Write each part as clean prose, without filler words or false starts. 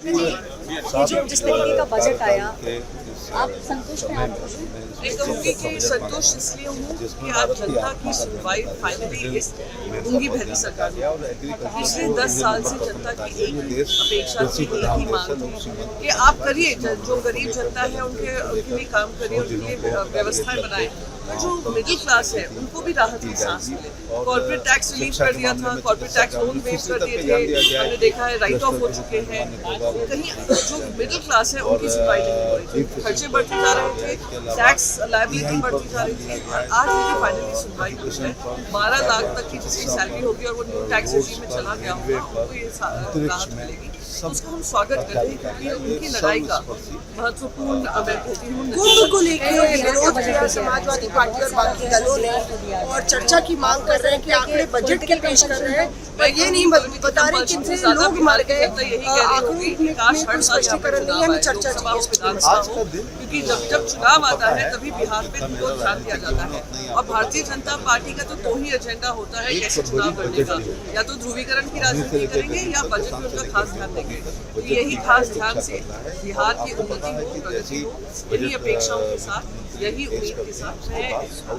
ये जो जिस तरीके का बजट आया, आप संतुष्ट हैं? मैं कहूँगी कि संतुष्ट इसलिए हूँ कि आज जनता की सुनवाई फाइनली इस गूंगी बहरी सरकार ने पिछले 10 साल से जनता की एक अपेक्षा थी, एक ही मांग थी कि आप करिए, जो गरीब जनता है उनके लिए काम करिए, उनके लिए व्यवस्थाएं बनाएं, और जो मिडिल क्लास है उनको भी राहत की सांस मिले। कॉर्पोरेट टैक्स रिलीफ कर दिया था, कॉर्पोरेट टैक्स लोन वेव कर दिए थे, हमने देखा है राइट ऑफ हो चुके हैं। कहीं जो मिडिल क्लास है उनकी सुनवाई नहीं हो रही थी, खर्चे बढ़ते जा रहे थे, टैक्स लायबिलिटी बढ़ती जा रही थी। और आज देखिए फाइनली सुनवाई हुई है। 12 लाख तक की जिसकी सैलरी होगी और वो न्यू टैक्स रेजिम में चला गया होगा, उनको ये राहत मिलेगी। उसका हम स्वागत करते हैं क्योंकि उनकी लड़ाई का महत्वपूर्ण मैं कहती हूँ कुंभ को लेकर विरोध किया समाजवादी पार्टी और बाकी दलों ने, और चर्चा की मांग कर रहे हैं कि आंकड़े बजट के पेश कर रहे हैं, पर ये नहीं बता रहे कितने लोग मर गए। आंकड़ों में कोई स्पष्टीकरण नहीं है, हमें चर्चा चाहिए। क्योंकि जब चुनाव आता है तभी बिहार पे उनको ध्यान दिया जाता है, और भारतीय जनता पार्टी का तो दो ही एजेंडा होता है कैसे चुनाव लड़ने का, या तो ध्रुवीकरण की राजनीति करेंगे या बजट में उनका खास ध्यान देंगे। तो यही खास ध्यान से बिहार की उन्नति हो, प्रगति हो, यही अपेक्षाओं के साथ, यही उम्मीद के साथ मैं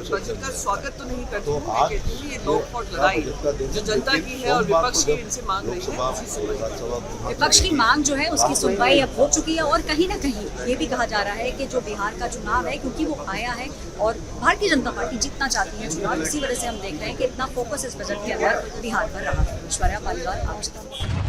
बजट का स्वागत तो नहीं करती हूँ, मैं कहती हूँ ये लोकमत लड़ाई जो जनता की है और विपक्ष की इनसे मांग रही है उसी से विपक्ष की मांग जो है उसकी सुनवाई अब हो चुकी है, और कहीं ना कहीं ये भी कहा जा रहा है कि जो बिहार का चुनाव है, क्योंकि वो आया है और भारतीय जनता पार्टी जीतना चाहती है चुनाव, इसी वजह से हम देख रहे हैं कि इतना फोकस इस बजट के अंदर बिहार पर रहा। ऐश्वर्या पालीवाल, आज तक।